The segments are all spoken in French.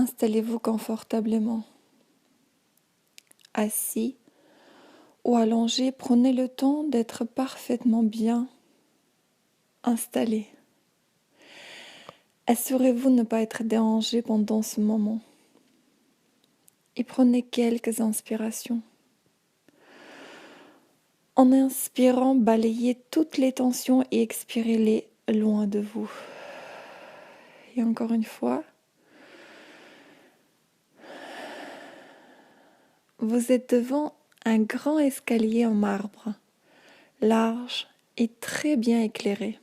Installez-vous confortablement. Assis ou allongé, prenez le temps d'être parfaitement bien installé. Assurez-vous de ne pas être dérangé pendant ce moment. Et prenez quelques inspirations. En inspirant, balayez toutes les tensions et expirez-les loin de vous. Et encore une fois, vous êtes devant un grand escalier en marbre, large et très bien éclairé.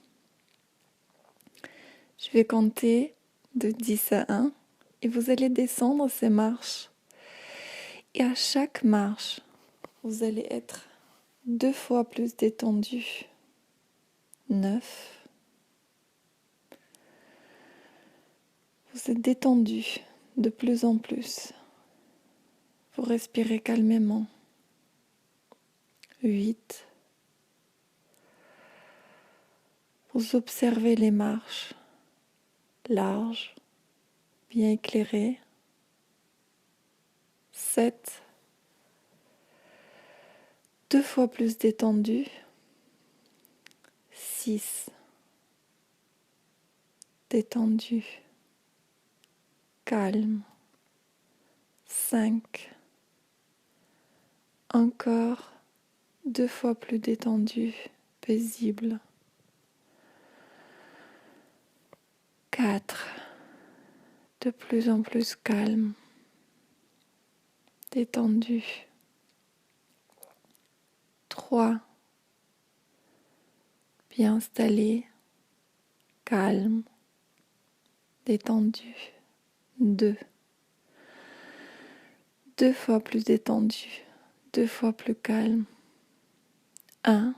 Je vais compter de 10 à 1 et vous allez descendre ces marches. Et à chaque marche, vous allez être 2 fois plus détendu. 9. Vous êtes détendu de plus en plus. Vous respirez calmement. 8. Vous observez les marches, larges, bien éclairées. 7. 2 fois plus détendu. 6. Détendu. Calme. 5. Encore 2 fois plus détendu, paisible. 4. De plus en plus calme, détendu. 3. Bien installé, calme, détendu. 2. 2 fois plus détendu, 2 fois plus calme. 1.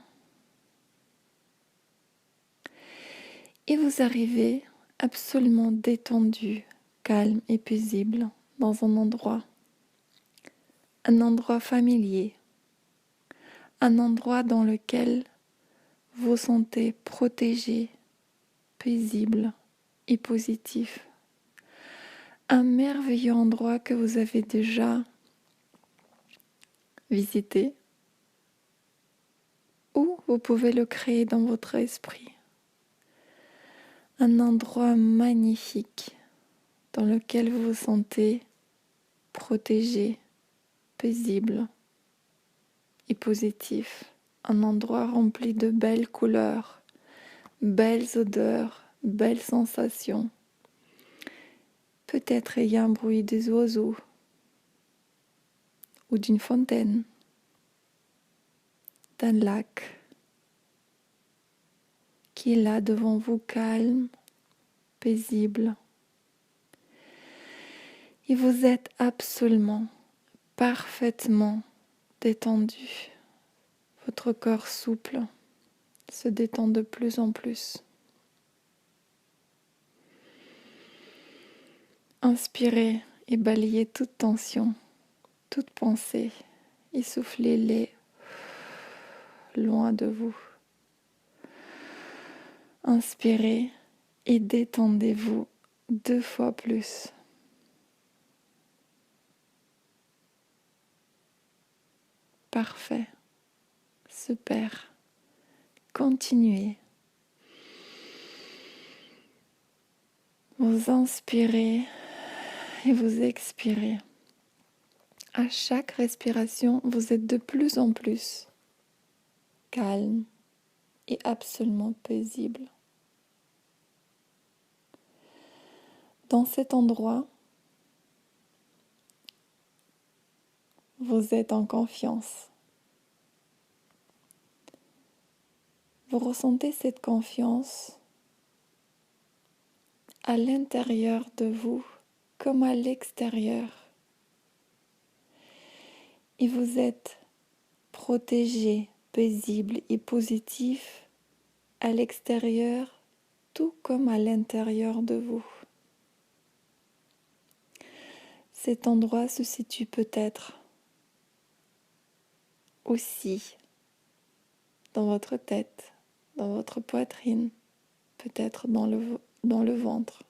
Et vous arrivez absolument détendu, calme et paisible dans un endroit familier, un endroit dans lequel vous vous sentez protégé, paisible et positif. Un merveilleux endroit que vous avez déjà visité ou vous pouvez le créer dans votre esprit. Un endroit magnifique dans lequel vous vous sentez protégé, paisible et positif. Un endroit rempli de belles couleurs, belles odeurs, belles sensations. Peut-être il y a un bruit des oiseaux ou d'une fontaine, d'un lac qui est là devant vous, calme, paisible. Et vous êtes absolument, parfaitement détendu. Votre corps souple se détend de plus en plus. Inspirez et balayez toute tension, toute pensée et soufflez-les loin de vous. Inspirez et détendez-vous 2 fois plus. Parfait. Super. Continuez. Vous inspirez et vous expirez. À chaque respiration, vous êtes de plus en plus calme et absolument paisible. Dans cet endroit, vous êtes en confiance. Vous ressentez cette confiance à l'intérieur de vous comme à l'extérieur. Et vous êtes protégé, paisible et positif à l'extérieur tout comme à l'intérieur de vous. Cet endroit se situe peut-être aussi dans votre tête, dans votre poitrine, peut-être dans le ventre.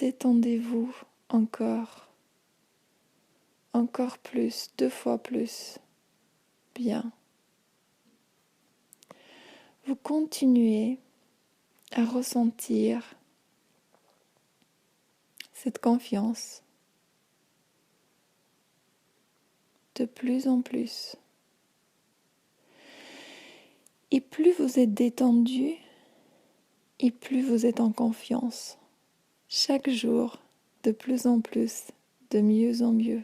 détendez-vous encore plus, 2 fois plus. Bien. Vous continuez à ressentir cette confiance de plus en plus. Et plus vous êtes détendu, et plus vous êtes en confiance. Chaque jour, de plus en plus, de mieux en mieux.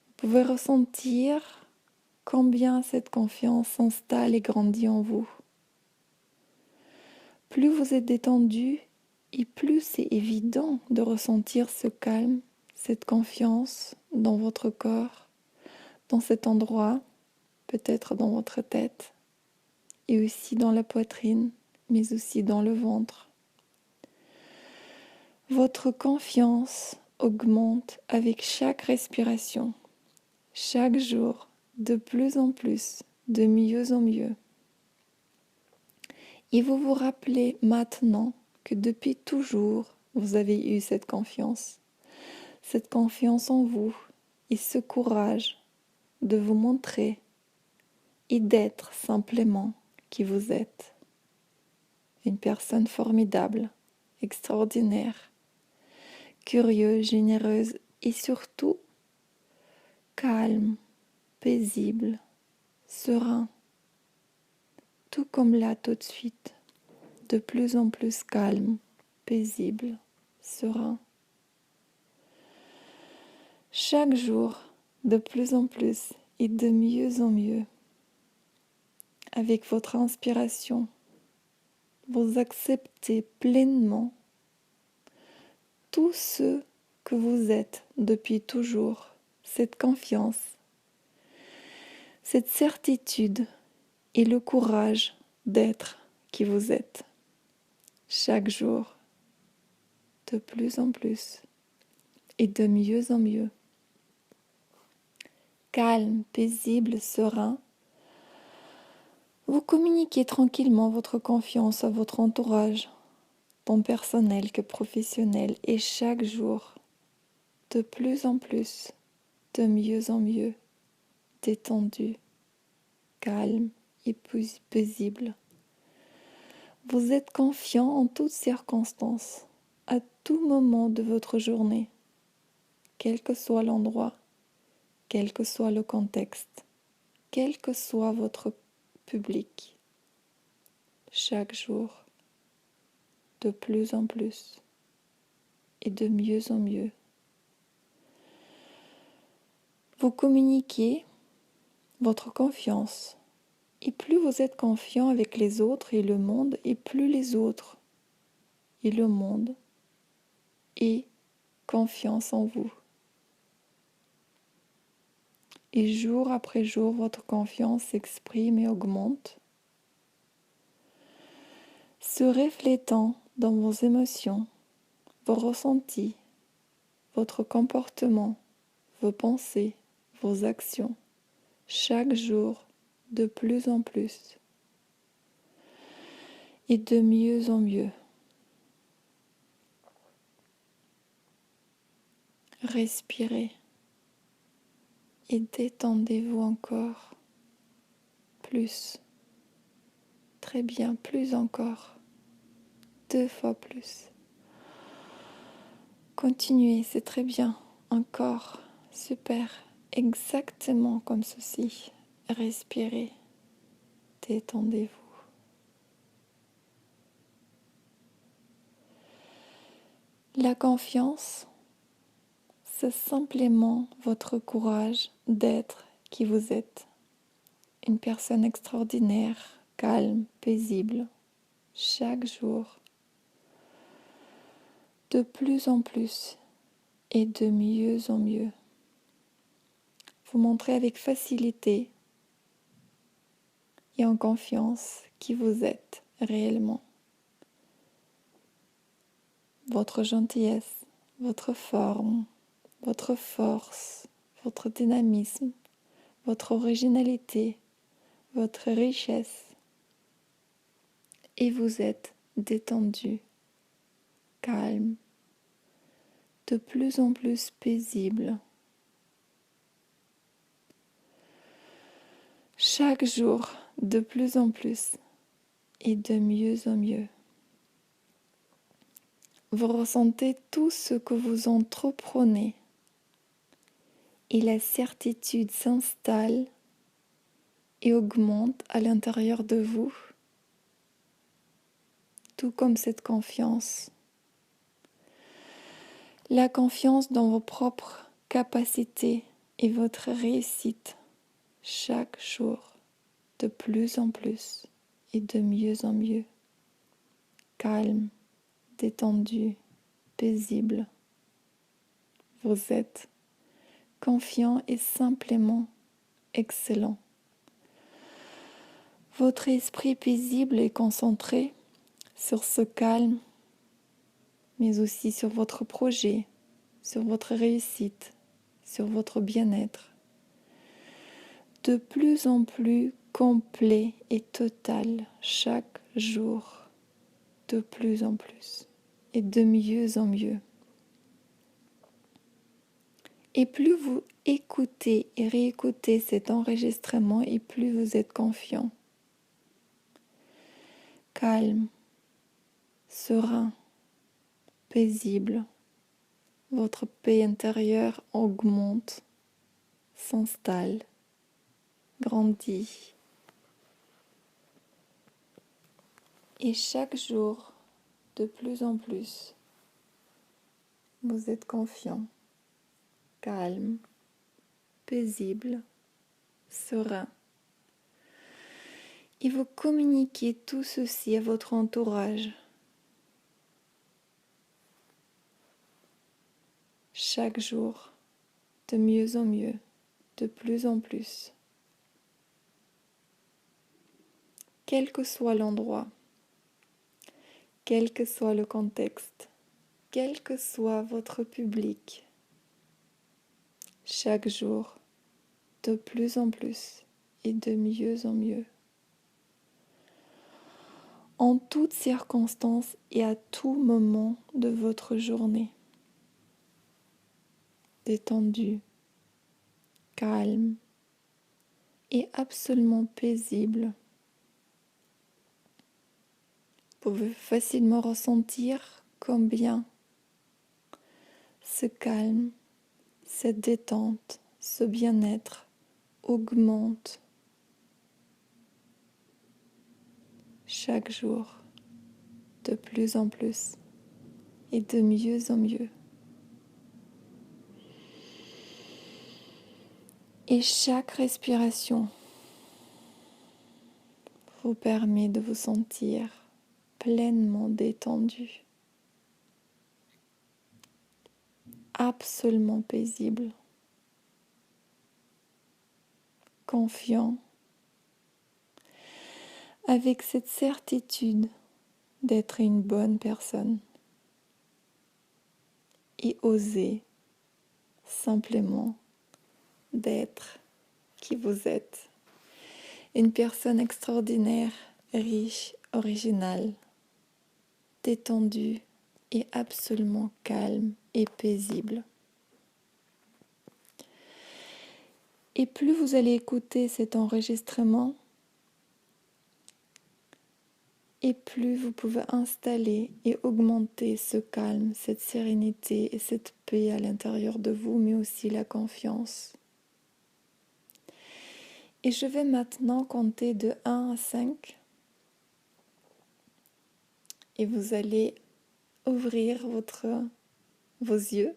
Vous pouvez ressentir combien cette confiance s'installe et grandit en vous. Plus vous êtes détendu, et plus c'est évident de ressentir ce calme, cette confiance dans votre corps, dans cet endroit, peut-être dans votre tête, et aussi dans la poitrine, mais aussi dans le ventre. Votre confiance augmente avec chaque respiration, chaque jour, de plus en plus, de mieux en mieux. Et vous vous rappelez maintenant que depuis toujours, vous avez eu cette confiance en vous et ce courage de vous montrer et d'être simplement qui vous êtes. Une personne formidable, extraordinaire, curieuse, généreuse et surtout calme, paisible, serein. Tout comme là tout de suite, de plus en plus calme, paisible, serein. Chaque jour, de plus en plus et de mieux en mieux. Avec votre inspiration, vous acceptez pleinement tout ce que vous êtes depuis toujours, cette confiance, cette certitude et le courage d'être qui vous êtes. Chaque jour, de plus en plus et de mieux en mieux. Calme, paisible, serein, vous communiquez tranquillement votre confiance à votre entourage, tant personnel que professionnel, et chaque jour, de plus en plus, de mieux en mieux, détendu, calme et paisible. Vous êtes confiant en toutes circonstances, à tout moment de votre journée, quel que soit l'endroit, quel que soit le contexte, quel que soit votre public, chaque jour, de plus en plus et de mieux en mieux. Vous communiquez votre confiance, et plus vous êtes confiant avec les autres et le monde, et plus les autres et le monde aient confiance en vous. Et jour après jour, votre confiance s'exprime et augmente, se reflétant dans vos émotions, vos ressentis, votre comportement, vos pensées, vos actions, chaque jour de plus en plus et de mieux en mieux. Respirez et détendez-vous encore plus. Très bien, plus encore. 2 fois plus. Continuez, c'est très bien. Encore, super. Exactement comme ceci. Respirez, détendez-vous. La confiance, c'est simplement votre courage d'être qui vous êtes. Une personne extraordinaire, calme, paisible, chaque jour, de plus en plus et de mieux en mieux. Vous montrez avec facilité et en confiance qui vous êtes réellement. Votre gentillesse, votre forme, votre force, votre dynamisme, votre originalité, votre richesse. Et vous êtes détendu calme, de plus en plus paisible. Chaque jour, de plus en plus et de mieux en mieux. Vous ressentez tout ce que vous entreprenez et la certitude s'installe et augmente à l'intérieur de vous, tout comme cette confiance. La confiance dans vos propres capacités et votre réussite chaque jour, de plus en plus et de mieux en mieux. Calme, détendu, paisible. Vous êtes confiant et simplement excellent. Votre esprit paisible et concentré sur ce calme, mais aussi sur votre projet, sur votre réussite, sur votre bien-être. De plus en plus complet et total chaque jour, de plus en plus et de mieux en mieux. Et plus vous écoutez et réécoutez cet enregistrement, et plus vous êtes confiant, calme, serein, paisible. Votre paix intérieure augmente, s'installe, grandit. Et chaque jour, de plus en plus, vous êtes confiant, calme, paisible, serein. Et vous communiquez tout ceci à votre entourage. Chaque jour, de mieux en mieux, de plus en plus. Quel que soit l'endroit, quel que soit le contexte, quel que soit votre public, chaque jour, de plus en plus et de mieux en mieux. En toutes circonstances et à tout moment de votre journée. Détendu, calme et absolument paisible. Vous pouvez facilement ressentir combien ce calme, cette détente, ce bien-être augmente chaque jour de plus en plus et de mieux en mieux. Et chaque respiration vous permet de vous sentir pleinement détendu, absolument paisible, confiant, avec cette certitude d'être une bonne personne et oser simplement d'être qui vous êtes. Une personne extraordinaire, riche, originale, détendue et absolument calme et paisible. Et plus vous allez écouter cet enregistrement, et plus vous pouvez installer et augmenter ce calme, cette sérénité et cette paix à l'intérieur de vous, mais aussi la confiance. Et je vais maintenant compter de 1 à 5. Et vous allez ouvrir vos yeux,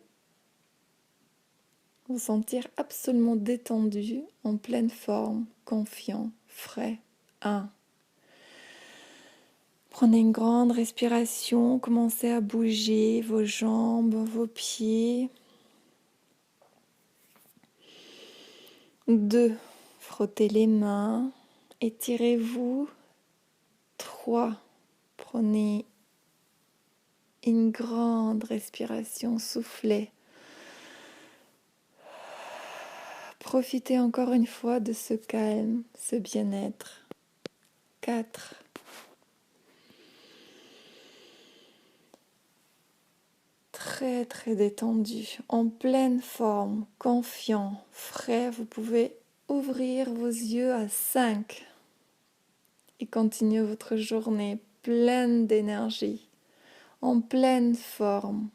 vous sentir absolument détendu, en pleine forme, confiant, frais. 1. Prenez une grande respiration, commencez à bouger vos jambes, vos pieds. 2. Frottez les mains, étirez-vous. 3. Prenez une grande respiration, soufflez. Profitez encore une fois de ce calme, ce bien-être. 4. très très détendu, en pleine forme, confiant, frais. Vous pouvez ouvrir vos yeux à 5 et continuer votre journée pleine d'énergie, en pleine forme.